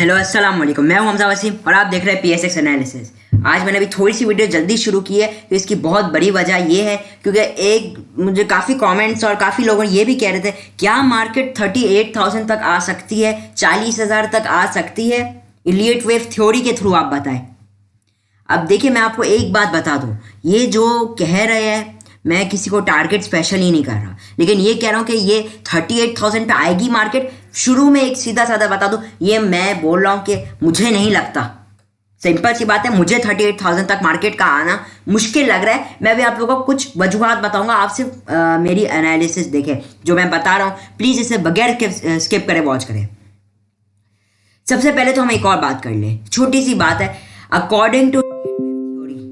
Hello अस्सलाम वालेकुम, मैं हूं हमजा वसीम और आप देख रहे हैं PSX एनालिसिस। आज मैंने अभी थोड़ी सी वीडियो जल्दी शुरू की है, तो इसकी बहुत बड़ी वजह ये है क्योंकि मुझे काफ़ी कमेंट्स और काफ़ी लोगों ये भी कह रहे थे क्या मार्केट 38,000 तक आ सकती है, 40,000 तक आ सकती है इलियट वेव थ्योरी के थ्रू, आप बताएं। अब देखिए, मैं आपको एक बात बता दूं, ये जो कह रहे हैं मैं किसी को टारगेट स्पेशल ही नहीं कर रहा, लेकिन ये कह रहा हूँ कि ये 38,000 पे आएगी मार्केट। शुरू में एक सीधा साधा बता दूं, ये मैं बोल रहा हूँ कि मुझे नहीं लगता। सिंपल सी बात है, मुझे 38,000 तक मार्केट का आना मुश्किल लग रहा है। मैं भी आप लोगों को कुछ वजूहात बताऊंगा, आप सिर्फ मेरी एनालिसिस देखें जो मैं बता रहा हूँ। प्लीज़ इसे बगैर स्किप करें, वॉच करें। सबसे पहले तो हम एक और बात कर लें, छोटी सी बात है। अकॉर्डिंग टू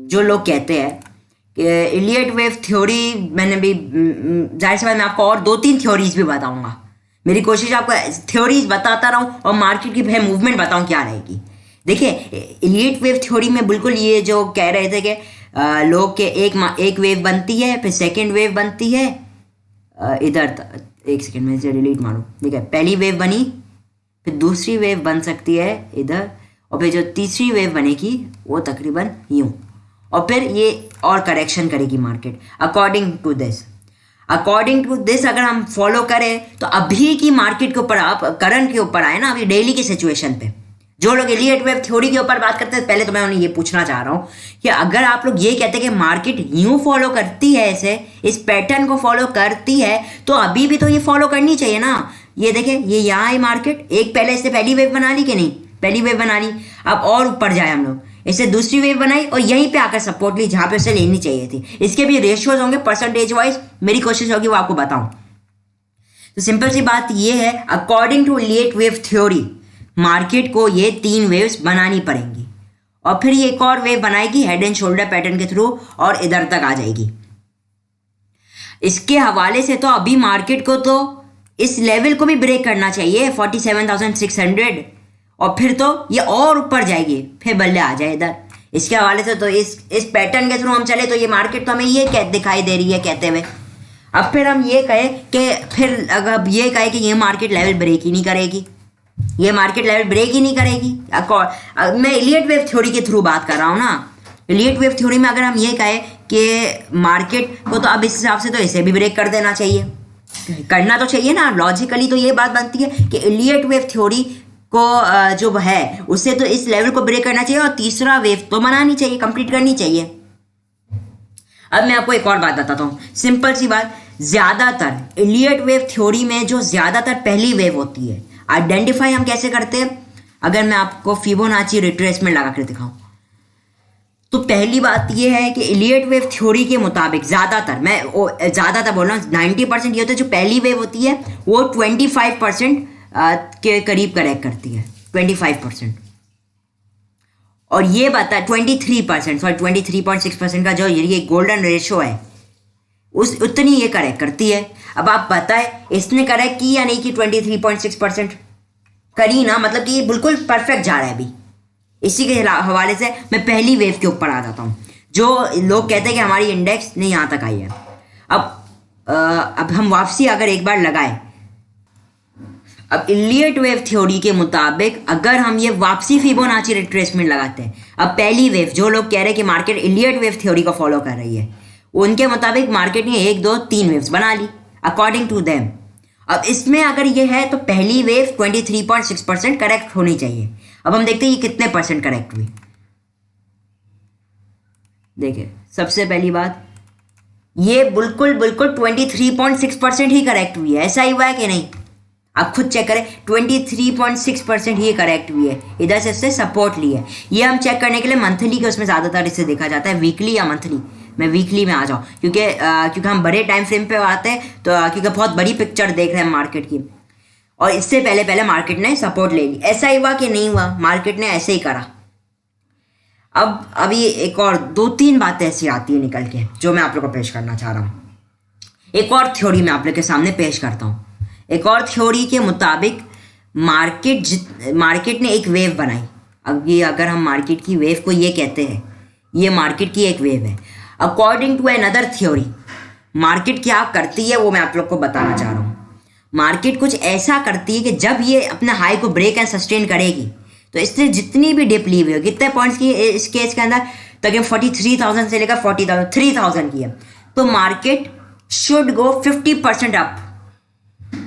जो लोग कहते हैं इलियट वेव थ्योरी, मैंने भी जाहिर सी बात मैं आपको और 2-3 थ्योरीज भी बताऊंगा। मेरी कोशिश आपको थ्योरीज बताता रहूं और मार्केट की फिर मूवमेंट बताऊं क्या रहेगी। देखिए, इलियट वेव थ्योरी में बिल्कुल ये जो कह रहे थे कि लोग के एक वेव बनती है, फिर सेकेंड वेव बनती है। इधर एक सेकेंड में इसे डिलीट मारूं। देखिए, पहली वेव बनी, फिर दूसरी वेव बन सकती है इधर, और फिर जो तीसरी वेव बनेगी वो तकरीबन यूं, और फिर ये और करेक्शन करेगी मार्केट। अकॉर्डिंग टू दिस अगर हम फॉलो करें तो अभी की मार्केट के ऊपर, आप करंट के ऊपर आए ना, अभी डेली की सिचुएशन पे जो लोग इलियट वेव थ्योरी के ऊपर बात करते हैं, पहले तो मैं उन्हें ये पूछना चाह रहा हूँ कि अगर आप लोग ये कहते हैं कि मार्केट यूं फॉलो करती है, इस पैटर्न को फॉलो करती है, तो अभी भी तो ये फॉलो करनी चाहिए ना। ये देखें, ये यहाँ है मार्केट, एक पहले इससे पहली वेव बना ली कि नहीं, पहली वेव बना ली। अब और ऊपर जाए हम लोग, इससे दूसरी वेव बनाई और यहीं पे आकर सपोर्ट ली जहां पे उसे लेनी चाहिए थी। इसके भी रेशियोज होंगे परसेंटेज वाइज, मेरी कोशिश होगी वो आपको बताऊं। तो सिंपल सी बात ये है, according to Elliott wave theory market को ये 3 वेव्स बनानी पड़ेंगी और फिर ये एक और वेव बनाएगी हेड एंड शोल्डर पैटर्न के थ्रू और इधर तक आ जाएगी। इसके हवाले से तो अभी मार्केट को तो इस लेवल को भी ब्रेक करना चाहिए 47,600, और फिर तो ये और ऊपर जाएगी, फिर बल्ले आ जाए इधर। इसके हवाले से तो इस पैटर्न के थ्रू हम चले तो ये मार्केट तो हमें ये दिखाई दे रही है कहते हुए। अब फिर हम ये कहें कि फिर अगर ये कहे कि ये मार्केट लेवल ब्रेक ही नहीं करेगी, ये मार्केट लेवल ब्रेक ही नहीं करेगी। मैं इलियट वेव थ्योरी के थ्रू बात कर रहा हूँ ना। इलियट वेव थ्योरी में अगर हम ये कहें कि मार्केट को तो अब इस हिसाब से तो इसे भी ब्रेक कर देना चाहिए, करना तो चाहिए ना। लॉजिकली तो ये बात बनती है कि इलियट वेव थ्योरी को जो है उससे तो इस लेवल को ब्रेक करना चाहिए और तीसरा वेव तो बनानी चाहिए, कंप्लीट करनी चाहिए। अब मैं आपको एक और बात बताता हूँ, सिंपल सी बात। ज्यादातर इलियट वेव थ्योरी में जो ज्यादातर पहली वेव होती है, आइडेंटिफाई हम कैसे करते हैं, अगर मैं आपको फिबोनाची रिट्रेसमेंट लगा कर दिखाऊं तो पहली बात यह है कि इलियट वेव थ्योरी के मुताबिक ज्यादातर, मैं ज्यादातर बोल रहा हूँ 90% ये होता है, जो पहली वेव होती है वो 25% के करीब करेक्ट करती है, 25%, और ये बता 23%, सॉरी 23.6% का जो ये गोल्डन रेशो है उस उतनी ये करेक्ट करती है। अब आप बताएं इसने करेक्ट की या नहीं की? 23.6% करी ना, मतलब कि ये बिल्कुल परफेक्ट जा रहा है अभी। इसी के हवाले से मैं पहली वेव के ऊपर आ जाता हूँ, जो लोग कहते हैं कि हमारी इंडेक्स नहीं यहाँ तक आई है। अब हम वापसी अगर एक बार लगाएं, अब इलियट वेव थ्योरी के मुताबिक अगर हम ये वापसी फिबोनाची रिट्रेसमेंट लगाते हैं, अब पहली वेव जो लोग कह रहे हैं कि मार्केट इलियट वेव थ्योरी को फॉलो कर रही है, उनके मुताबिक मार्केट ने 1, 2, 3 वेव्स बना ली अकॉर्डिंग टू देम। अब इसमें अगर ये है तो पहली वेव 23.6% करेक्ट होनी चाहिए। अब हम देखते हैं ये कितने परसेंट करेक्ट हुई। देखिए, सबसे पहली बात, ये बिल्कुल 23.6% ही करेक्ट हुई है। ऐसा ही हुआ है कि नहीं? आप खुद चेक करें, 23.6% ही करेक्ट हुई है। इधर से इससे सपोर्ट ली है। ये हम चेक करने के लिए मंथली के उसमें ज़्यादातर इसे देखा जाता है, वीकली या मंथली। मैं वीकली में आ जाऊँ क्योंकि हम बड़े टाइम फ्रेम पे आते हैं, तो क्योंकि बहुत बड़ी पिक्चर देख रहे हैं मार्केट की, और इससे पहले मार्केट ने सपोर्ट ले ली। ऐसा ही हुआ कि नहीं हुआ? मार्केट ने ऐसे ही करा। अब अभी एक और 2-3 बातें ऐसी आती है निकल के जो मैं आप लोग को पेश करना चाह रहा हूँ। एक और थ्योरी मैं आप लोग के सामने पेश करता हूँ। एक और थ्योरी के मुताबिक मार्केट ने एक वेव बनाई। अब ये अगर हम मार्केट की वेव को ये कहते हैं, ये मार्केट की एक वेव है। According to another theory market क्या करती है वो मैं आप लोग को बताना चाह रहा हूँ। मार्केट कुछ ऐसा करती है कि जब ये अपने हाई को ब्रेक एंड सस्टेन करेगी तो इससे जितनी भी डिप ली हुई है, कितने पॉइंट्स की इस केस के अंदर, तकरीबन 43,000 से लेकर 40,000 3,000 की है, तो market should go 50% up,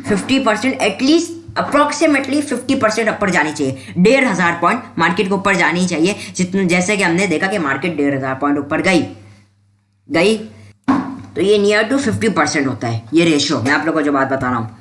50% at least approximately 50% ऊपर जानी चाहिए। 1,500 पॉइंट मार्केट को ऊपर जानी चाहिए, जितने जैसे कि हमने देखा कि मार्केट 1,500 पॉइंट ऊपर गई तो ये नियर टू 50% होता है ये रेशियो, मैं आप लोगों को जो बात बता रहा हूँ।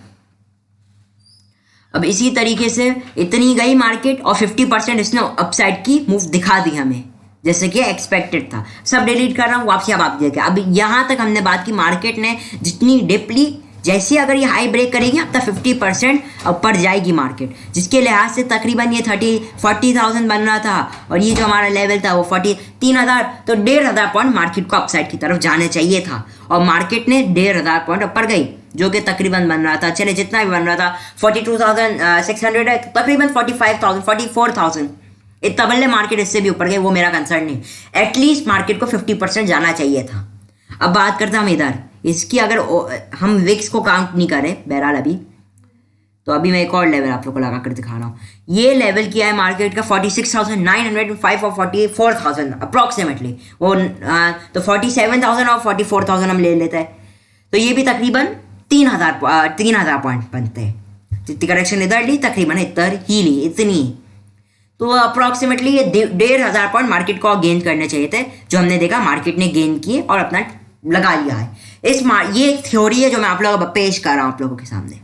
अब इसी तरीके से इतनी गई मार्केट और 50% इसने अपसाइड की मूव दिखा दी हमें, जैसे कि एक्सपेक्टेड था। सब डिलीट कर रहा हूँ, वापसी अब आप देखिए। अब यहाँ तक हमने बात की, मार्केट ने जितनी डिप ली, जैसे अगर ये हाई ब्रेक करेगी अब तक 50% ऊपर जाएगी मार्केट, जिसके लिहाज से तकरीबन ये 40,000 बन रहा था और ये जो हमारा लेवल था वो 3,000, तो 1,500 पॉइंट मार्केट को अपसाइड की तरफ जाने चाहिए था और मार्केट ने 1,500 पॉइंट ऊपर गई, जो कि तकरीबन बन रहा था, चले जितना भी बन रहा था 42,600 है, तकरीबन 45,000 44,000 इतना बल्ले मार्केट इससे भी ऊपर गई, वो मेरा कंसर्न नहीं। एटलीस्ट मार्केट को 50% जाना चाहिए था। अब बात करते हैं हम इधर इसकी, अगर हम विक्स को काउंट नहीं करें बहरहाल अभी, तो अभी मैं एक और लेवल आप लोग को लगा कर दिखा रहा हूँ। ये लेवल किया है मार्केट का 46,905 और 44,000 अप्रॉक्सीमेटली, वो तो 47,000 और 44,000 हम ले लेते हैं, तो ये भी तकरीबन 3,000 पॉइंट बनते हैं। जितनी करेक्शन इधर ली तकरीबन इधर ही ली, इतनी, तो अप्रॉक्सीमेटली ये 1,500 पॉइंट मार्केट को गेन करने चाहिए थे, जो हमने देखा मार्केट ने गेन किए और अपना लगा लिया है। ये एक थ्योरी है जो मैं आप लोगों को पेश कर रहा हूँ आप लोगों के सामने।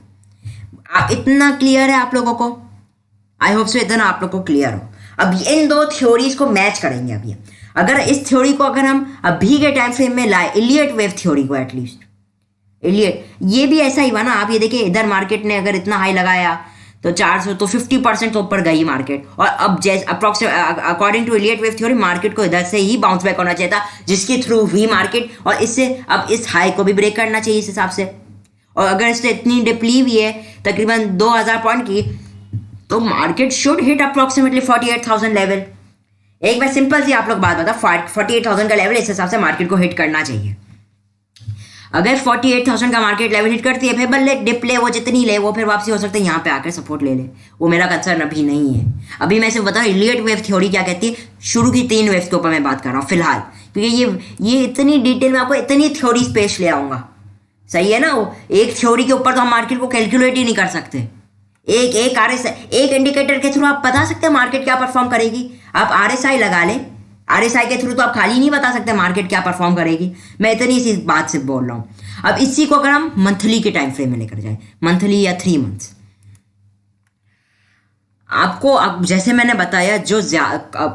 इतना क्लियर है आप लोगों को? आई होप सो इतना आप लोगों को क्लियर हो। अब इन दो थ्योरीज को मैच करेंगे अभी। अगर इस थ्योरी को अगर हम अभी के टाइम फ्रेम में लाए, इलियट वेव थ्योरी को, एटलीस्ट इलियट, ये भी ऐसा ही हुआ ना। आप ये देखिए, इधर मार्केट ने अगर इतना हाई लगाया तो 400, तो 50% तो ऊपर गई मार्केट, और अब जैसे according to Elliott wave theory market को इधर से ही बाउंस बैक होना चाहिए था, जिसके थ्रू हुई मार्केट, और इससे अब इस हाई को भी ब्रेक करना चाहिए इस हिसाब से। और अगर इसने इतनी डिप ली हुई है तकरीबन 2,000 पॉइंट की, तो market should hit approximately 48,000 level. एक बार सिंपल सी आप लोग बात बता, 48,000 का लेवल इस हिसाब से मार्केट को हिट करना चाहिए। अगर 48,000 का मार्केट लेवल हिट करती है, फिर बल्ले डिप ले, वो जितनी ले वो फिर वापसी हो सकता है यहाँ पे आकर सपोर्ट ले ले, वो मेरा कंसर्न अभी नहीं है। अभी मैं सिर्फ बताऊँ इलियट वेव थ्योरी क्या कहती है, शुरू की 3 वेव्स के ऊपर मैं बात कर रहा हूँ फिलहाल, क्योंकि ये इतनी डिटेल में आपको इतनी थ्योरीज पेश ले आऊँगा, सही है ना। वो एक थ्योरी के ऊपर तो हम मार्केट को कैलकुलेट ही नहीं कर सकते। एक इंडिकेटर के थ्रू आप बता सकते हैं मार्केट क्या परफॉर्म करेगी। आप RSI लगा लें, RSI के थ्रू तो आप खाली नहीं बता सकते मार्केट क्या परफॉर्म करेगी। मैं इतनी सी बात से बोल रहा हूँ। अब इसी को अगर हम मंथली के टाइम फ्रेम में लेकर जाए, मंथली या 3 मंथ्स, आपको अब जैसे मैंने बताया, जो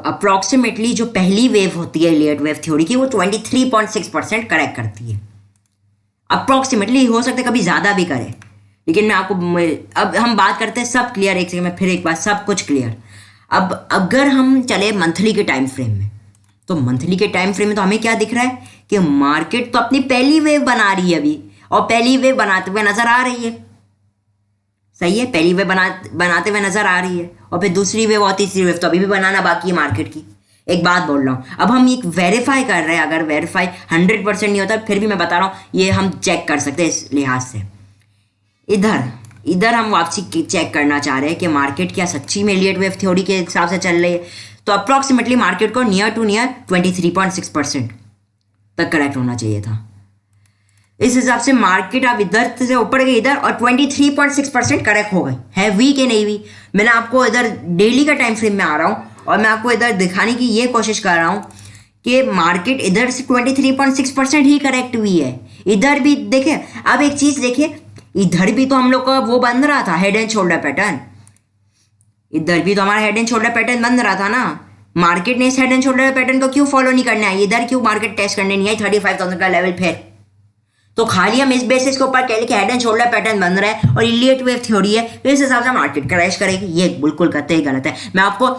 अप्रॉक्सीमेटली जो पहली वेव होती है इलियट वेव थ्योरी की, वो 23.6% करेक्ट करती है। अप्रॉक्सीमेटली, हो सकता है कभी ज़्यादा भी करे, लेकिन मैं आपको, अब हम बात करते हैं सब क्लियर, एक सेकंड में फिर एक बार सब कुछ क्लियर। अब अगर हम चले मंथली के टाइम फ्रेम में, तो मंथली के टाइम फ्रेम में तो हमें क्या दिख रहा है कि मार्केट तो अपनी पहली वेव बना रही है अभी, और पहली वेव बनाते हुए नजर आ रही है, सही है, पहली वेव बनाते हुए नजर आ रही है, और फिर दूसरी वेव और तीसरी वेव तो अभी भी बनाना बाकी है मार्केट की। एक बात बोल रहा हूँ, अब हम एक वेरीफाई कर रहे हैं, अगर वेरीफाई 100% नहीं होता फिर भी मैं बता रहा हूँ, ये हम चेक कर सकते हैं इस लिहाज से। इधर हम वापसी चेक करना चाह रहे हैं कि मार्केट क्या सच्ची में इलियट वेव थ्योरी के हिसाब से चल रही है, तो अप्रॉक्सीमेटली मार्केट को नियर 23.6% तक करेक्ट होना चाहिए था। इस हिसाब से मार्केट अब इधर से ऊपर गई इधर, और 23.6% करेक्ट हो गई है, वीक है नहीं वी। मैंने आपको इधर डेली का टाइम फ्रेम में आ रहा हूँ और मैं आपको इधर दिखाने की ये कोशिश कर रहा हूँ कि मार्केट इधर से 23.6% ही करेक्ट हुई है। इधर भी देखिए, अब एक चीज देखिए, इधर भी तो हम लोग का वो बन रहा था हेड एंड शोल्डर पैटर्न, इधर भी तो हमारा हेड एंड शोल्डर पैटर्न बन रहा था ना। मार्केट ने इस हेड एंड शोल्डर पैटर्न को क्यों फॉलो नहीं करने आई, इधर क्यों मार्केट टेस्ट करने नहीं आई 35,000 का लेवल। फिर तो खाली हम इस बेसिस के ऊपर कह लें कि हेड एंड शोल्डर पैटर्न बन रहा है और इलियट वेव थ्योरी है, तो इस हिसाब से मार्केट क्रैश करेगी, ये बिल्कुल कहते ही गलत है। मैं आपको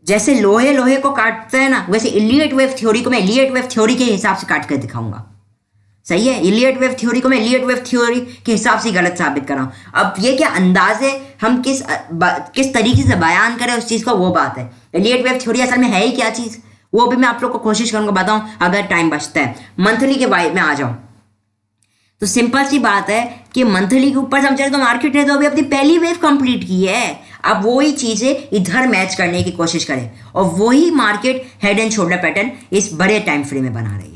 जैसे लोहे को काटते हैं ना, वैसे इलियट वेव थ्योरी को मैं इलियट वेव थ्योरी के हिसाब से काट कर दिखाऊंगा, सही है। इलियट वेव थ्योरी को मैं इलियट वेव थ्योरी के हिसाब से गलत साबित कर रहा हूँ। अब ये क्या अंदाज है, हम किस तरीके से बयान करें उस चीज़ का, वो बात है। इलियट वेव थ्योरी असल में है ही क्या चीज़, वो भी मैं आप लोग को कोशिश करूँगा बताऊँ अगर टाइम बचता है। मंथली के बारे में आ जाऊँ तो सिंपल सी बात है कि मंथली के ऊपर हम चले तो मार्केट ने तो अभी अपनी पहली वेव कंप्लीट की है। आप वही चीज़ें इधर मैच करने की कोशिश करें और वही market head and shoulder pattern इस बड़े टाइम फ्रेम में बना रही है,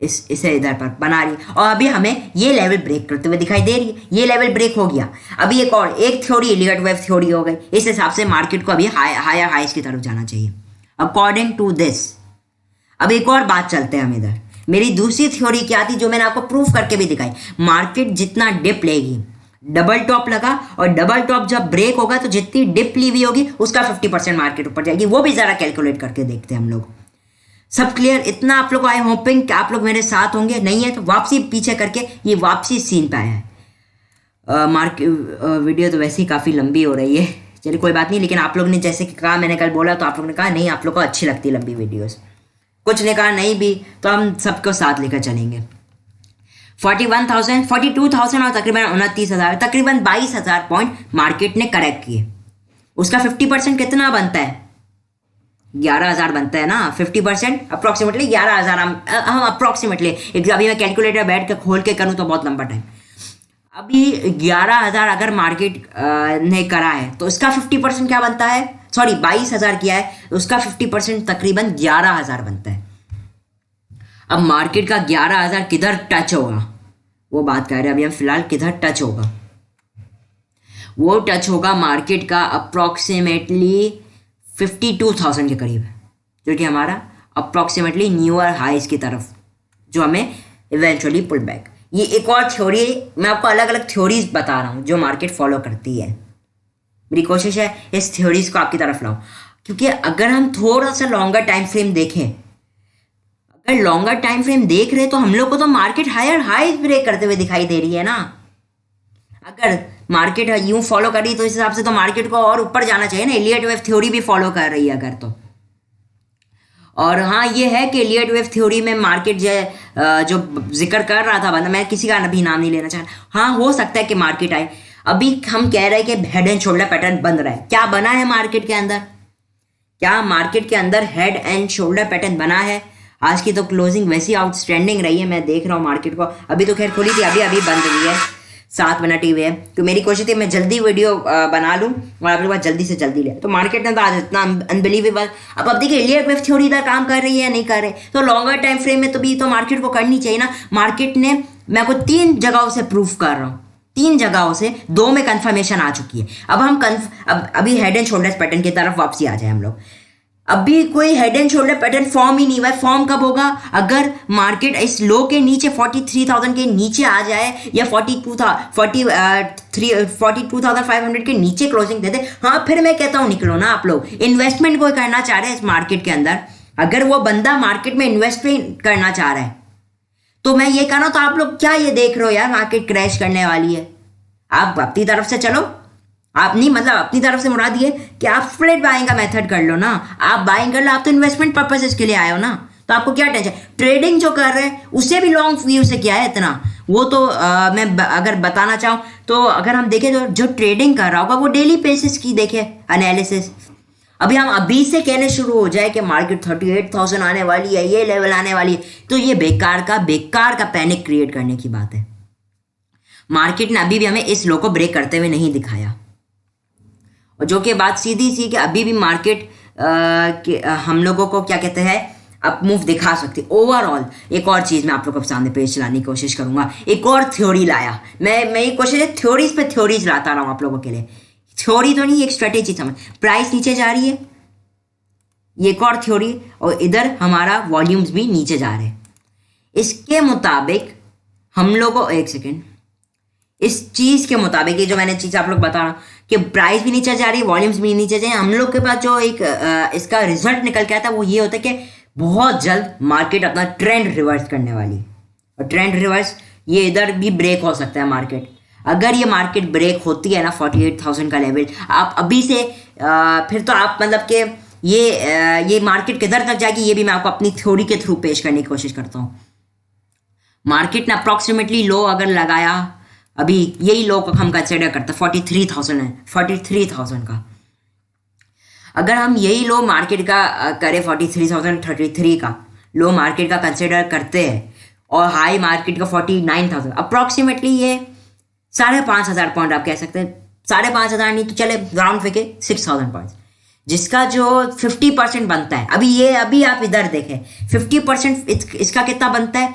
इसे इधर पर बना रही है। और अभी हमें ये लेवल ब्रेक करते हुए दिखाई दे रही है, ये लेवल ब्रेक हो गया। अभी एक थ्योरी इलियट वेव थ्योरी हो गई। इस हिसाब से मार्केट को अभी हायर हाइस की तरफ जाना चाहिए अकॉर्डिंग टू दिस। अब एक और बात चलते हैं हम इधर। मेरी दूसरी थ्योरी क्या थी जो मैंने आपको प्रूफ करके भी दिखाई। मार्केट जितना डिप लेगी, डबल टॉप लगा और डबल टॉप जब ब्रेक होगा तो जितनी डिप ली हुई होगी उसका 50% मार्केट ऊपर जाएगी। वो भी जरा कैलकुलेट करके देखते हैं हम लोग। सब क्लियर? इतना आप लोग आई होपिंग कि आप लोग मेरे साथ होंगे। नहीं है तो वापसी पीछे करके ये वापसी सीन पे आया है। वीडियो तो वैसे ही काफ़ी लंबी हो रही है, चलिए कोई बात नहीं। लेकिन आप लोग ने जैसे कि कहा, मैंने कल बोला तो आप लोग ने कहा नहीं आप लोग को अच्छी लगती लंबी वीडियोस। कुछ ने कहा नहीं भी, तो हम सबको साथ लेकर चलेंगे। 41,000, 42,000 और तकरीबन 29,000, तकरीबन 22,000 पॉइंट मार्केट ने करेक्ट किए। उसका 50% कितना बनता है? 11,000 बनता है ना। 50% अप्रॉक्सीमेटली 11,000। हम अप्रॉक्सीमेटली अभी मैं कैलकुलेटर बैठ के खोल के करूँ तो बहुत लंबा टाइम। अभी 11,000 अगर मार्केट ने करा है तो इसका 50% क्या बनता है? सॉरी 22,000 किया है, उसका 50% तकरीबन 11,000 बनता है। अब मार्केट का 11,000 किधर टच होगा वो बात कर रहे हैं अभी हम फिलहाल। किधर टच होगा? वो टच होगा मार्केट का अप्रॉक्सीमेटली 52,000 के करीब, जो कि हमारा अप्रॉक्सीमेटली न्यूअर हाइस की तरफ, जो हमें इवेंचुअली पुल बैक। ये एक और थ्योरी, मैं आपको अलग अलग थ्योरीज बता रहा हूँ जो मार्केट फॉलो करती है। मेरी कोशिश है इस थ्योरीज को आपकी तरफ लाऊं, क्योंकि अगर हम थोड़ा सा लॉन्गर टाइम फ्रेम देखें, अगर लॉन्गर टाइम फ्रेम देख रहे तो हम लोग को तो मार्केट हायर हाई ब्रेक करते हुए दिखाई दे रही है ना। अगर मार्केट यूं फॉलो कर रही तो इस हिसाब से तो मार्केट को और ऊपर जाना चाहिए ना। इलियट वेव थ्योरी भी फॉलो कर रही है अगर तो। और हाँ ये है कि इलियट वेव थ्योरी में मार्केट जो जिक्र कर रहा था बंदा, मैं किसी का अभी नाम नहीं लेना चाह रहा, हाँ हो सकता है कि मार्केट आए। अभी हम कह रहे हैं कि हेड एंड शोल्डर पैटर्न बन रहा है। क्या बना है मार्केट के अंदर? क्या मार्केट के अंदर हेड एंड शोल्डर पैटर्न बना है? आज की तो क्लोजिंग वैसी आउटस्टैंडिंग रही है। मैं देख रहा हूँ मार्केट को, अभी तो खैर खुली थी, अभी बंद हुई है। 7 मिनट ही हुए हैं। तो मेरी कोशिश थी मैं जल्दी वीडियो बना लूँ और आपके पास जल्दी से जल्दी ले। तो मार्केट ने तो आज इतना अनबिलीवेबल। अब देखिए इलियट वेव थ्योरी इधर काम कर रही है नहीं कर रहे, तो लॉन्गर टाइम फ्रेम में तो भी तो मार्केट को करनी चाहिए ना। मार्केट ने, मैं आपको 3 जगहों से प्रूफ कर रहा हूँ, 3 जगहों से 2 में कंफर्मेशन आ चुकी है। अब हम अभी हेड एंड शोल्डर पैटर्न की तरफ वापसी आ जाए हम लोग। अभी कोई head and shoulder pattern form ही नहीं हुआ है। फॉर्म कब होगा? अगर मार्केट इस लो के नीचे 43,000 के नीचे आ जाए या 42,500 के नीचे क्लोजिंग दे दे, हाँ फिर मैं कहता हूँ निकलो ना आप लोग। इन्वेस्टमेंट कोई करना चाह रहे हैं इस मार्केट के अंदर, अगर वो बंदा मार्केट में इन्वेस्टमेंट करना चाह रहा है तो मैं ये कह रहा हूं, तो आप लोग क्या ये देख रहे हो यार मार्केट क्रैश करने वाली है? आप अपनी तरफ से चलो। आप नहीं, मतलब अपनी तरफ से मुराद ये कि आप स्प्लिट बाइंग का मेथड कर लो ना। आप बाइंग कर लो, आप तो इन्वेस्टमेंट पर्पसेस के लिए आए हो ना, तो आपको क्या टेंशन? ट्रेडिंग जो कर रहे हैं उससे भी लॉन्ग व्यू से क्या है इतना, वो तो मैं अगर बताना चाहूँ तो अगर हम देखें तो जो ट्रेडिंग कर रहा होगा वो डेली बेसिस की देखे एनालिसिस। अभी हम अभी से कहने शुरू हो जाए कि मार्केट 38,000 आने वाली है, ये लेवल आने वाली है, तो ये बेकार का पैनिक क्रिएट करने की बात है। मार्केट ने अभी भी हमें इस लो को ब्रेक करते हुए नहीं दिखाया, और जो कि बात सीधी सी कि अभी भी मार्केट हम लोगों को क्या कहते हैं अप मूव दिखा सकती। ओवरऑल एक और चीज़ मैं आप लोगों के सामने पेश चलाने की कोशिश करूंगा। एक और थ्योरी लाया मैं ये कोशिश है थ्योरीज पे थ्योरीज लाता रहा हूँ आप लोगों के लिए। थ्योरी तो नहीं, एक स्ट्रेटेजी समझ। प्राइस नीचे जा रही है, ये एक और थ्योरी, और इधर हमारा वॉल्यूम्स भी नीचे जा रहे हैं। इसके मुताबिक हम लोगों, एक सेकेंड, इस चीज़ के मुताबिक ये जो मैंने चीज़ आप लोग बता रहा हूँ कि प्राइस भी नीचे जा रही है, वॉल्यूम्स भी नीचे जा रहे हैं, हम लोग के पास जो एक इसका रिजल्ट निकल के आता है वो ये होता है कि बहुत जल्द मार्केट अपना ट्रेंड रिवर्स करने वाली है। और ट्रेंड रिवर्स ये इधर भी ब्रेक हो सकता है मार्केट। अगर ये मार्केट ब्रेक होती है ना 48,000 का लेवल, आप अभी से फिर तो आप मतलब कि ये मार्केट किधर तक जाएगी ये भी मैं आपको अपनी थ्योरी के थ्रू पेश करने की कोशिश करता हूँ। मार्केट ने अप्रॉक्सीमेटली लो अगर लगाया, अभी यही लो को हम कंसिडर करते हैं 43,000 है, 43,000 का अगर हम यही लो मार्केट का करें 43,033 का लो मार्केट का कंसिडर करते हैं और हाई मार्केट का 49,000, अप्रॉक्सीमेटली ये 5,500 पॉइंट आप कह सकते हैं, 5,500 नहीं तो चले राउंड फिगर 6,000 पॉइंट्स, जिसका जो 50% बनता है। अभी आप इधर देखें 50% इसका कितना बनता है,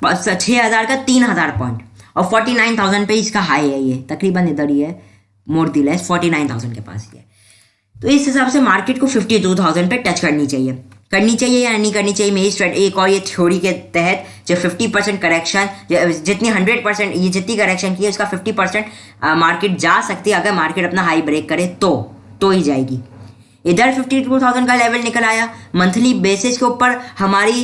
6,000 का 3,000 पॉइंट, और 49,000 पे इसका हाई है, ये तकरीबन इधर ही है, मोर दी लेस 49,000 के पास ही है। तो इस हिसाब से मार्केट को 52,000 पे टच करनी चाहिए या नहीं करनी चाहिए। मेरी एक और ये थ्योरी के तहत जो 50% करेक्शन, जितनी 100% ये जितनी करेक्शन की है उसका 50% मार्केट जा सकती है। अगर मार्केट अपना हाई ब्रेक करे तो ही जाएगी। इधर 52,000 का लेवल निकल आया, मंथली बेसिस के ऊपर हमारी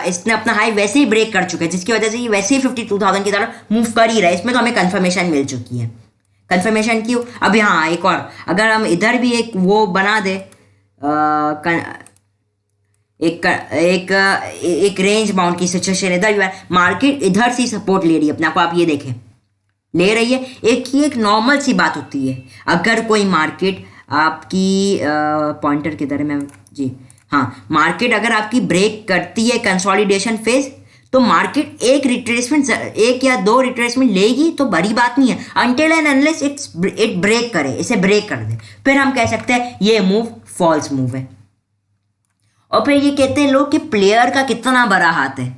इसने अपना हाई वैसे ही ब्रेक कर चुका है, जिसकी वजह से ये वैसे ही 52,000 की तरफ मूव कर ही रहा है। इसमें तो हमें कंफर्मेशन मिल चुकी है। कंफर्मेशन क्यों? अभी हाँ एक और, अगर हम इधर भी एक वो बना दे, एक रेंज बाउंड की सिचुएशन, इधर मार्केट इधर से सपोर्ट ले रही है अपने आप ये देखें, ले रही है। एक नॉर्मल सी बात होती है, अगर कोई मार्केट आपकी पॉइंटर किधर है मैं जी हाँ, मार्केट अगर आपकी ब्रेक करती है कंसोलिडेशन फेज, तो मार्केट एक या दो रिट्रेसमेंट लेगी तो बड़ी बात नहीं है, until and unless it break करे, इसे ब्रेक कर दे, फिर हम कह सकते हैं ये मूव फॉल्स मूव है। और फिर ये कहते हैं लोग कि प्लेयर का कितना बड़ा हाथ है,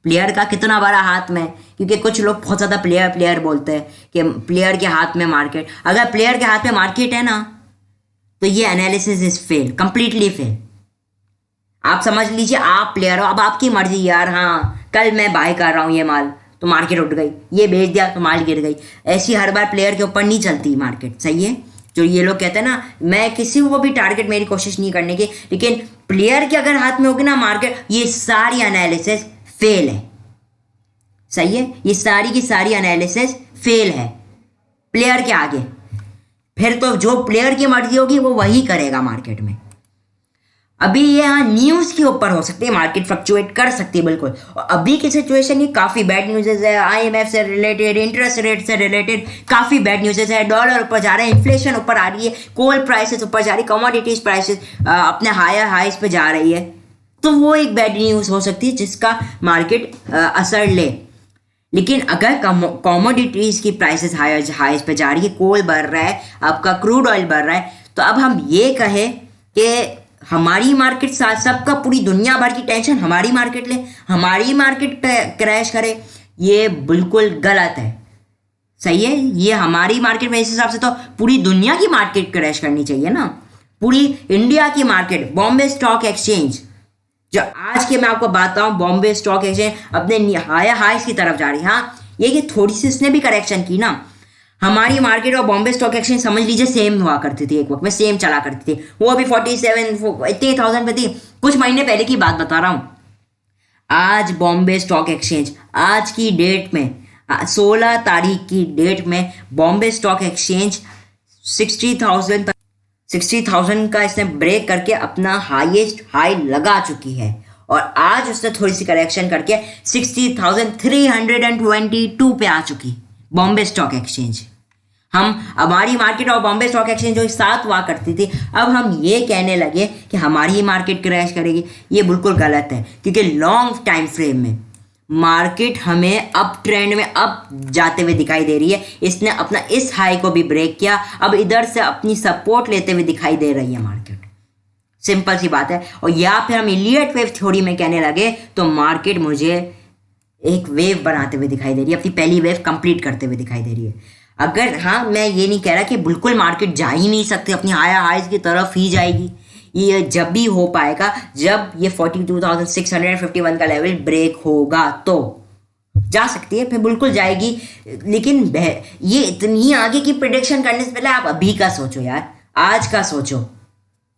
प्लेयर का कितना बड़ा हाथ में, क्योंकि कुछ लोग बहुत ज़्यादा प्लेयर बोलते हैं कि प्लेयर के हाथ में मार्केट। अगर प्लेयर के हाथ में मार्केट है ना, तो ये analysis is fail, completely fail. आप समझ लीजिए आप प्लेयर हो, अब आपकी मर्जी यार, हाँ कल मैं बाय कर रहा हूँ ये माल तो मार्केट उठ गई, ये बेच दिया तो माल गिर गई। ऐसी हर बार प्लेयर के ऊपर नहीं चलती मार्केट, सही है। जो ये लोग कहते हैं ना, मैं किसी को भी टारगेट मेरी कोशिश नहीं करने की, लेकिन प्लेयर के अगर हाथ में होगी ना मार्केट, ये सारी एनालिसिस फेल है, सही है। ये सारी की सारी एनालिसिस फेल है प्लेयर के आगे। फिर तो जो प्लेयर की मर्जी होगी वो वही करेगा मार्केट में। अभी ये यहाँ न्यूज़ के ऊपर हो सकती है, मार्केट फ्लक्चुएट कर सकती है बिल्कुल। और अभी की सिचुएशन ये काफ़ी बैड न्यूज़ है, IMF से रिलेटेड, इंटरेस्ट रेट से रिलेटेड काफ़ी बैड न्यूज़ है। डॉलर ऊपर जा रहा है, इन्फ्लेशन ऊपर आ रही है, कोल प्राइसेस ऊपर जा रही है, कमोडिटीज प्राइसेस अपने हाइस पे जा रही है। तो वो एक बैड न्यूज़ हो सकती है जिसका मार्केट असर ले। लेकिन अगर कमोडिटीज की प्राइसेस हाइस पे जा रही है, कोल बढ़ रहा है, आपका क्रूड ऑयल बढ़ रहा है, तो अब हम ये कहें कि हमारी मार्केट साथ सबका पूरी दुनिया भर की टेंशन हमारी मार्केट ले, हमारी मार्केट क्रैश करे, ये बिल्कुल गलत है, सही है। ये हमारी मार्केट में इस हिसाब से तो पूरी दुनिया की मार्केट क्रैश करनी चाहिए ना, पूरी इंडिया की मार्केट। बॉम्बे स्टॉक एक्सचेंज जो आज के मैं आपको बताऊं, बॉम्बे स्टॉक एक्सचेंज अपने हाइस की तरफ जा रही है। हाँ ये कि थोड़ी सी इसने भी करेक्शन की ना। हमारी मार्केट और बॉम्बे स्टॉक एक्सचेंज समझ लीजिए सेम हुआ करती थी, एक वक्त में सेम चला करती थी। वो अभी 47,000 पे थी, कुछ महीने पहले की बात बता रहा हूँ। आज बॉम्बे स्टॉक एक्सचेंज आज की डेट में 16 तारीख की डेट में बॉम्बे स्टॉक एक्सचेंज 60,000 का इसने ब्रेक करके अपना हाईएस्ट हाई लगा चुकी है। और आज उसने थोड़ी सी करेक्शन करके 60,322 पे आ चुकी बॉम्बे स्टॉक एक्सचेंज। हमारी मार्केट और बॉम्बे स्टॉक एक्सचेंज जो साथ हुआ करती थी, अब हम ये कहने लगे कि हमारी मार्केट क्रैश करेगी, ये बिल्कुल गलत है। क्योंकि लॉन्ग टाइम फ्रेम में मार्केट हमें अप ट्रेंड में अप जाते हुए दिखाई दे रही है। इसने अपना इस हाई को भी ब्रेक किया, अब इधर से अपनी सपोर्ट लेते हुए दिखाई दे रही है मार्केट, सिंपल सी बात है। और या फिर हम इलियट वेव थ्योरी में कहने लगे तो मार्केट मुझे एक वेव बनाते हुए दिखाई दे रही है, अपनी पहली वेव कंप्लीट करते हुए दिखाई दे रही है। अगर हाँ, मैं ये नहीं कह रहा कि बिल्कुल मार्केट जा ही नहीं सकती, अपनी हाइज की तरफ ही जाएगी। ये जब भी हो पाएगा जब ये 42,651 का लेवल ब्रेक होगा तो जा सकती है, फिर बिल्कुल जाएगी। लेकिन ये इतनी आगे की प्रेडिक्शन करने से पहले आप अभी का सोचो यार, आज का सोचो,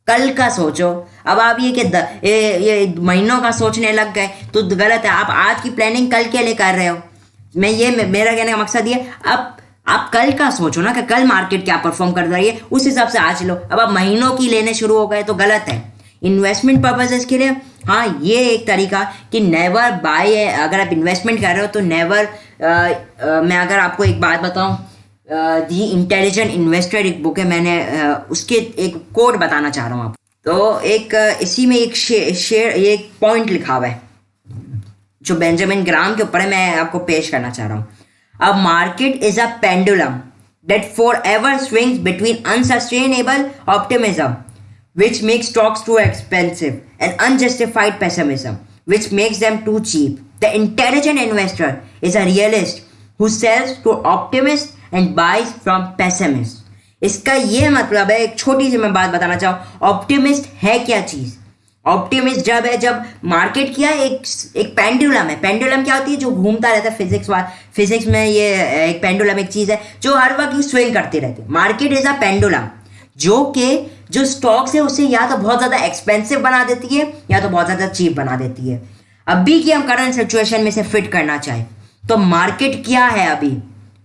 कल का सोचो। अब आप ये महीनों का सोचने लग गए तो गलत है। आप आज की प्लानिंग कल के लिए कर रहे हो। मेरा कहने का मकसद ये, अब आप कल का सोचो ना कि कल मार्केट क्या परफॉर्म कर रही है, उस हिसाब से आज लो। अब आप महीनों की लेने शुरू हो गए तो गलत है। इन्वेस्टमेंट पर्पसेस के लिए हाँ ये एक तरीका कि नेवर बाय है। अगर आप इन्वेस्टमेंट कर रहे हो तो नेवर मैं अगर आपको एक बात बताऊं, दी इंटेलिजेंट इन्वेस्टर एक बुक है, मैंने उसके एक कोड बताना चाह रहा हूँ आप। तो एक इसी में एक एक पॉइंट लिखा हुआ है जो बेंजामिन ग्राम के ऊपर है, मैं आपको पेश करना चाह रहा हूँ। अब market is a pendulum that forever swings between unsustainable optimism, which makes stocks too expensive, and unjustified pessimism, which makes them too cheap. The intelligent investor is a realist who sells to optimists and buys from pessimists. इसका ये मतलब है, एक छोटी सी मैं बात बताना चाहूँ, ऑप्टिमिस्ट है क्या चीज़? ऑप्टिमिस्ट जब है जब मार्केट क्या है, एक पेंडुलम है. पेंडुलम क्या होती है? जो घूमता रहता है. फिजिक्स में ये एक पेंडुलम एक चीज़ है जो हर वक्त स्विंग करती रहती है. मार्केट इज अ पेंडुलम जो स्टॉक्स है उसे या तो बहुत ज़्यादा एक्सपेंसिव बना देती है या तो बहुत ज़्यादा चीप बना देती है. अभी की हम करंट सिचुएशन में से फिट करना चाहें तो मार्केट क्या है अभी?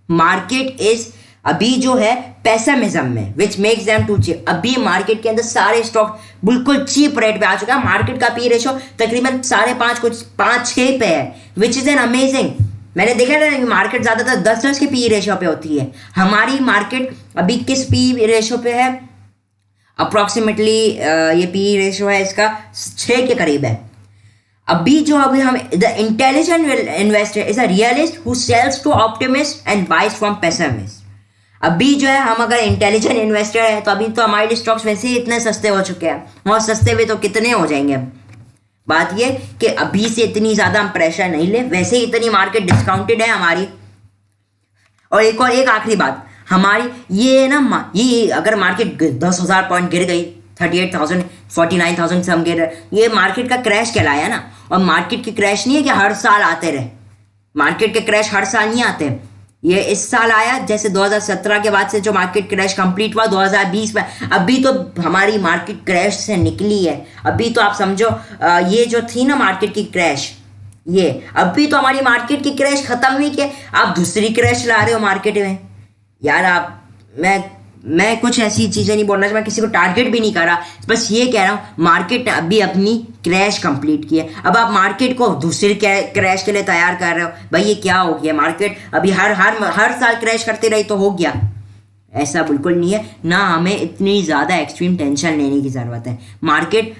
मार्केट इज अभी जो है पेसिमिज्म में, which makes them too cheap. अभी मार्केट के अंदर सारे स्टॉक बिल्कुल चीप रेट पे आ चुका है. मार्केट का पी रेशो तकरीबन 5.5 कुछ 5-6 पे है, विच इज एन अमेजिंग. मैंने देखा ना कि मार्केट ज्यादातर 10 के पी रेशो पे होती है. हमारी मार्केट अभी किस पी रेशो पे है? अप्रोक्सीमेटली ये पी रेशो है इसका 6 के करीब है. अभी हम the intelligent investor is a realist who sells to optimist and buys from pessimist. अभी जो है हम अगर इंटेलिजेंट इन्वेस्टर है तो अभी तो हमारे लिए स्टॉक्स वैसे ही इतने सस्ते हो चुके हैं, और सस्ते भी तो कितने हो जाएंगे. बात ये कि अभी से इतनी ज़्यादा हम प्रेशर नहीं ले, वैसे ही इतनी मार्केट डिस्काउंटेड है हमारी. और एक आखिरी बात, हमारी ये ना ये अगर मार्केट 10,000 पॉइंट गिर गई, 38,000 49,000 से हम गिर रहे, ये मार्केट का क्रैश कहलाया ना. और मार्केट के क्रैश नहीं है कि हर साल आते रहे. मार्केट के क्रैश हर साल नहीं आते. ये इस साल आया, जैसे 2017 के बाद से जो मार्केट क्रैश कंप्लीट हुआ 2020 में. अभी तो हमारी मार्केट क्रैश से निकली है. अभी तो आप समझो ये जो थी ना मार्केट की क्रैश, ये अभी तो हमारी मार्केट की क्रैश खत्म हुई कि आप दूसरी क्रैश ला रहे हो मार्केट में. यार मैं कुछ ऐसी चीज़ें नहीं बोलना, मैं किसी को टारगेट भी नहीं कर रहा, बस ये कह रहा हूँ मार्केट अभी अपनी क्रैश कंप्लीट की है. अब आप मार्केट को दूसरी क्रैश के लिए तैयार कर रहे हो. भाई ये क्या हो गया? मार्केट अभी हर साल क्रैश करती रही तो हो गया? ऐसा बिल्कुल नहीं है. ना हमें इतनी ज़्यादा एक्सट्रीम टेंशन लेने की ज़रूरत है. मार्केट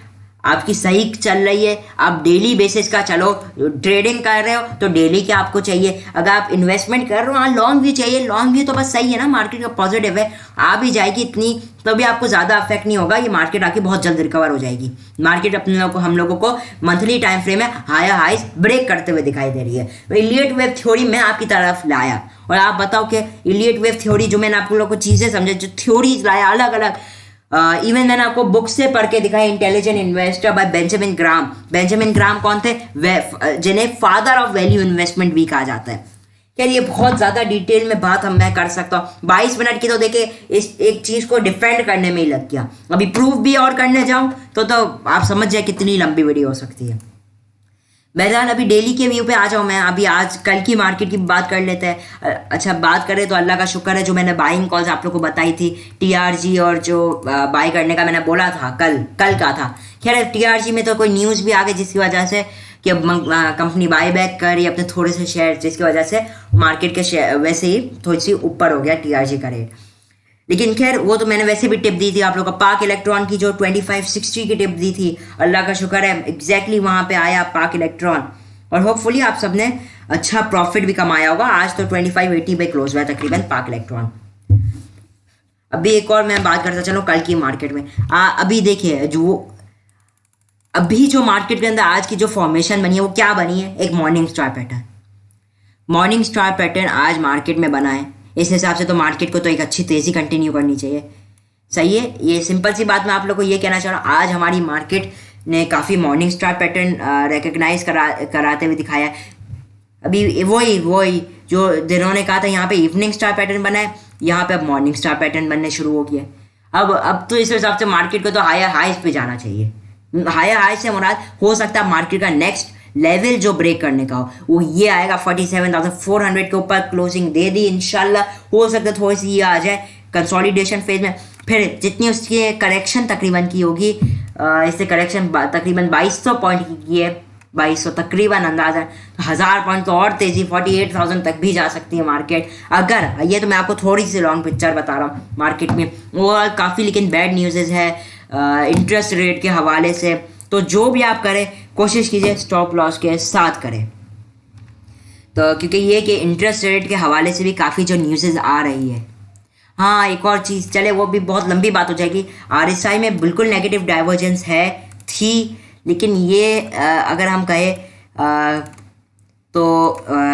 आपकी सही चल रही है, आप डेली बेसिस का चलो. ट्रेडिंग कर रहे हो तो डेली क्या आपको चाहिए? अगर आप इन्वेस्टमेंट कर रहे हो, हाँ लॉन्ग भी चाहिए. लॉन्ग भी तो बस सही है ना, मार्केट का पॉजिटिव है, आ भी जाएगी इतनी तो भी आपको ज़्यादा अफेक्ट नहीं होगा. ये मार्केट आके बहुत जल्द रिकवर हो जाएगी. मार्केट हम लोगों को मंथली टाइम फ्रेम में हायर हाइज ब्रेक करते हुए दिखाई दे रही है. तो इलियट वेव थ्योरी मैं आपकी तरफ लाया, और आप बताओ कि इलियट वेव थ्योरी जो मैंने आप लोगों को चीज़ें समझे, जो थ्योरीज लाया अलग अलग, इवन मैंने आपको बुक से पढ़ के दिखाया, intelligent investor by Benjamin Graham. Benjamin Graham कौन थे? जिन्हें फादर ऑफ वैल्यू इन्वेस्टमेंट भी कहा जाता है. यार ये बहुत ज़्यादा डिटेल में बात मैं कर सकता हूँ. 22 मिनट की तो देखिए इस एक चीज़ को डिफेंड करने में ही लग गया. अभी प्रूफ भी और करने जाऊँ तो आप समझ जाए कितनी लंबी वीडियो हो सकती है. बहरहाल अभी डेली के व्यू पे आ जाऊँ मैं. अभी आज कल की मार्केट की बात कर लेते हैं. अच्छा बात करें तो अल्लाह का शुक्र है जो मैंने बाइंग कॉल्स आप लोग को बताई थी, टीआरजी और जो बाई करने का मैंने बोला था कल का था. खैर टीआरजी में तो कोई न्यूज़ भी आ गई जिसकी वजह से कि कंपनी बाई बैक कर रही है अपने थोड़े से शेयर, जिसकी वजह से मार्केट के शेयर वैसे ही थोड़ी सी ऊपर हो गया टीआरजी का रेट. लेकिन खैर वो तो मैंने वैसे भी टिप दी थी आप लोग को. पाक इलेक्ट्रॉन की जो 2560 की टिप दी थी, अल्लाह का शुक्र है एग्जैक्टली वहाँ पे आया पाक इलेक्ट्रॉन, और होपफुली आप सबने अच्छा प्रॉफिट भी कमाया होगा. आज तो 2580 पे क्लोज हुआ तकरीबन पाक इलेक्ट्रॉन. अभी एक और मैं बात करता चलो कल की मार्केट में. अभी देखिए अभी जो मार्केट के अंदर आज की जो फॉर्मेशन बनी है वो क्या बनी है? एक morning star pattern. Morning star pattern आज मार्केट में बना है. इस हिसाब से तो मार्केट को तो एक अच्छी तेज़ी कंटिन्यू करनी चाहिए. सही है. ये सिंपल सी बात मैं आप लोग को ये कहना चाह रहा हूँ. आज हमारी मार्केट ने काफ़ी मॉर्निंग स्टार पैटर्न रिकग्नाइज कराते हुए दिखाया है. अभी वही जो जिन्होंने कहा था यहाँ पे इवनिंग स्टार पैटर्न बना है, यहाँ पे अब मॉर्निंग स्टार पैटर्न बनने शुरू हो गया. अब तो इस हिसाब से मार्केट को तो हायर हाइज पे जाना चाहिए. हायर हाइज से मुराद हो सकता है मार्केट का नेक्स्ट लेवल जो ब्रेक करने का वो ये आएगा 47,400 के ऊपर क्लोजिंग दे दी इंशाल्लाह. हो सकता है थोड़ी सी ये आ जाए कंसोलिडेशन फेज में. फिर जितनी उसकी करेक्शन तकरीबन की होगी, इससे करेक्शन तकरीबन 2200 पॉइंट की है, 2200 तकरीबन अंदाज़ा 1000 पॉइंट तो और तेज़ी 48,000 तक भी जा सकती है मार्केट. अगर ये तो मैं आपको थोड़ी सी लॉन्ग पिक्चर बता रहा हूँ मार्केट में. वो काफ़ी लेकिन बैड न्यूज़ है इंटरेस्ट रेट के हवाले से. तो जो भी आप करें कोशिश कीजिए स्टॉप लॉस के साथ करें. तो क्योंकि ये कि इंटरेस्ट रेट के हवाले से भी काफ़ी जो न्यूज़ आ रही है, हाँ, एक और चीज़, चले वो भी बहुत लंबी बात हो जाएगी। आरएसआई में बिल्कुल नेगेटिव डाइवर्जेंस थी, लेकिन ये अगर हम कहें तो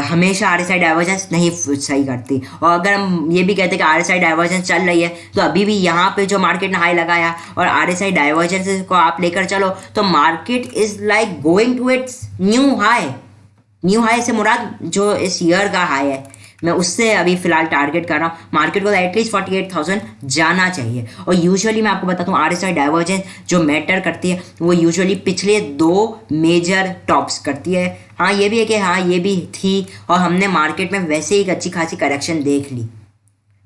हमेशा आरएसआई डाइवर्जेंस नहीं सही करती। और अगर हम ये भी कहते हैं कि आरएसआई डाइवर्जेंस चल रही है, तो अभी भी यहाँ पे जो मार्केट ने हाई लगाया और आरएसआई डाइवर्जेंस को आप लेकर चलो, तो market is like going to its new high. New high से मुराद जो इस ईयर का हाई है, मैं उससे अभी फिलहाल टारगेट कर रहा हूँ। मार्केट को एटलीस्ट 48,000 जाना चाहिए। और यूजुअली मैं आपको बताता हूँ, आरएसआई डाइवर्जेंस जो मैटर करती है वो यूजुअली पिछले 2 मेजर टॉप्स करती है। हाँ, ये भी है कि हाँ ये भी थी, और हमने मार्केट में वैसे ही एक अच्छी खासी करेक्शन देख ली।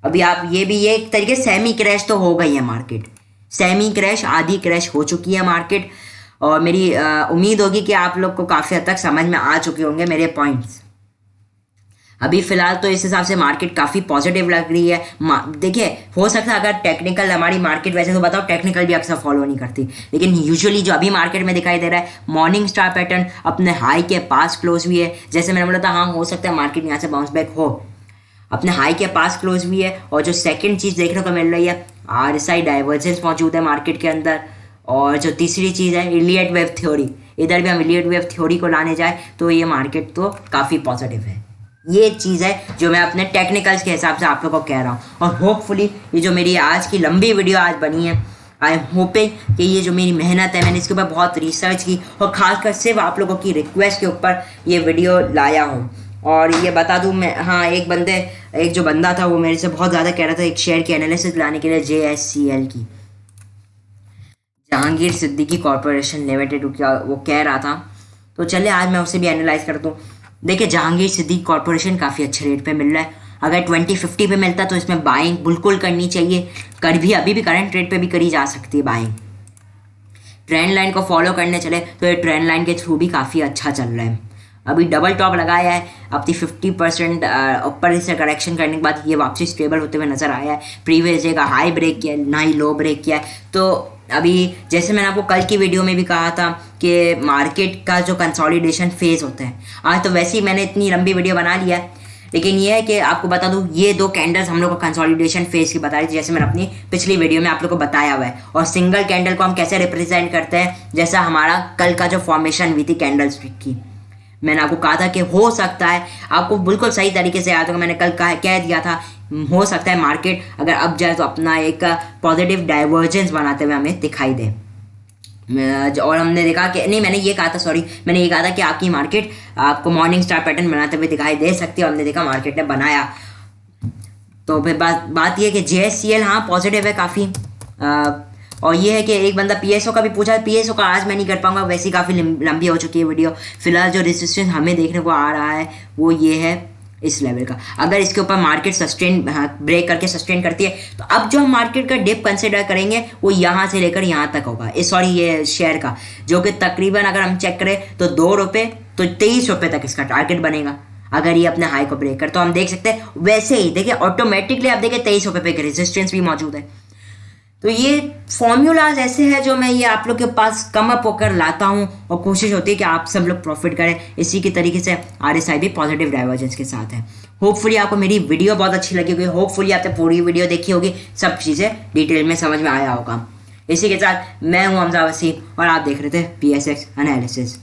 अभी आप ये एक तरीके से सेमी क्रैश तो हो गई है मार्केट, सेमी क्रैश, आधी क्रैश हो चुकी है मार्केट। और मेरी उम्मीद होगी कि आप लोग को काफ़ी हद तक समझ में आ चुके होंगे मेरे पॉइंट्स। अभी फिलहाल तो इस हिसाब से मार्केट काफ़ी पॉजिटिव लग रही है। देखिए, हो सकता है अगर टेक्निकल हमारी मार्केट, वैसे तो बताओ टेक्निकल भी अक्सर फॉलो नहीं करती, लेकिन यूजुअली जो अभी मार्केट में दिखाई दे रहा है, मॉर्निंग स्टार पैटर्न अपने हाई के पास क्लोज हुई है। जैसे मैंने बोला था, हाँ हो सकता है मार्केट यहाँ से बाउंस बैक हो, अपने हाई के पास क्लोज हुई है। और जो सेकेंड चीज़ देखने को मिल रही है, आरएसआई डाइवर्जेंस मौजूद है मार्केट के अंदर। और जो तीसरी चीज़ है, इलियट वेव थ्योरी, इधर भी हम इलियट वेव थ्योरी को लाने जाए तो ये मार्केट तो काफ़ी पॉजिटिव है। ये चीज़ है जो मैं अपने टेक्निकल्स के हिसाब से आप लोगों को कह रहा हूँ। और होपफुली ये जो मेरी आज की लंबी वीडियो आज बनी है, आई एम होपिंग कि ये जो मेरी मेहनत है, मैंने इसके ऊपर बहुत रिसर्च की और खासकर सिर्फ आप लोगों की रिक्वेस्ट के ऊपर ये वीडियो लाया हूँ। और ये बता दूँ मैं, हाँ एक जो बंदा था वो मेरे से बहुत ज़्यादा कह रहा था एक शेयर की एनालिसिस लाने के लिए, JSCL की, जहांगीर सिद्दीकी कॉरपोरेशन लिमिटेड, वो कह रहा था। तो चले आज मैं उसे भी एनालाइज करता हूँ। देखिए, जहांगीर सिद्दीकी कॉरपोरेशन काफ़ी अच्छे रेट पे मिल रहा है। अगर 2050 पे मिलता तो इसमें बाइंग बिल्कुल करनी चाहिए, अभी भी करंट रेट पे भी करी जा सकती है बाइंग। ट्रेंड लाइन को फॉलो करने चले तो ये ट्रेंड लाइन के थ्रू भी काफ़ी अच्छा चल रहा है। अभी डबल टॉप लगाया है, अपनी 50% ऊपर से करेक्शन करने के बाद ये वापसी स्टेबल होते हुए नजर आया है। प्रीवियस डे का हाई ब्रेक किया है, ना ही लो ब्रेक किया है। तो अभी जैसे मैंने आपको कल की वीडियो में भी कहा था कि मार्केट का जो कंसोलिडेशन फेज होता है, आज तो वैसे ही मैंने इतनी लंबी वीडियो बना लिया है, लेकिन ये है कि आपको बता दूं, ये 2 कैंडल्स हम लोग को कंसोलिडेशन फेज की बता रही थी, जैसे मैंने अपनी पिछली वीडियो में आप लोग को बताया हुआ है। और सिंगल कैंडल को हम कैसे रिप्रेजेंट करते हैं, जैसा हमारा कल का जो फॉर्मेशन हुई थी कैंडल स्टिक की, मैंने आपको कहा था कि हो सकता है, आपको बिल्कुल सही तरीके से याद होगा, मैंने कल कह दिया था, हो सकता है मार्केट अगर अब जाए तो अपना एक पॉजिटिव डाइवर्जेंस बनाते हुए हमें दिखाई दे। और हमने देखा कि नहीं, मैंने ये कहा था कि आपकी मार्केट आपको मॉर्निंग स्टार पैटर्न बनाते हुए दिखाई दे सकती है। हमने देखा मार्केट ने बनाया। तो फिर बात ये है कि JSCL हाँ पॉजिटिव है काफ़ी। और ये है कि एक बंदा PSO का भी पूछा, PSO का आज मैं नहीं कर पाऊंगा, वैसे ही काफ़ी लंबी हो चुकी है वीडियो। फिलहाल जो रेजिस्टेंस हमें देखने को आ रहा है वो ये है इस लेवल का। अगर इसके ऊपर मार्केट सस्टेन ब्रेक करके सस्टेन करती है तो अब जो हम मार्केट का डिप कंसिडर करेंगे वो यहाँ से लेकर यहाँ तक होगा, ये शेयर का, जो कि तकरीबन अगर हम चेक करें तो 2 रुपये तो 23 रुपये तक इसका टारगेट बनेगा अगर ये अपने हाई को ब्रेक कर। तो हम देख सकते हैं वैसे ही, देखिए ऑटोमेटिकली आप देखिए 23 रुपये पे रेजिस्टेंस भी मौजूद है। तो ये फॉर्मूलाज ऐसे हैं जो मैं ये आप लोग के पास कम अप होकर लाता हूँ और कोशिश होती है कि आप सब लोग प्रॉफिट करें। इसी की तरीके से RSI भी पॉजिटिव डाइवर्जेंस के साथ है। होपफुली आपको मेरी वीडियो बहुत अच्छी लगी होगी, होपफुली आपने पूरी वीडियो देखी होगी, सब चीज़ें डिटेल में समझ में आया होगा। इसी के साथ मैं हूँ हमजा वसीम और आप देख रहे थे PSX एनालिसिस।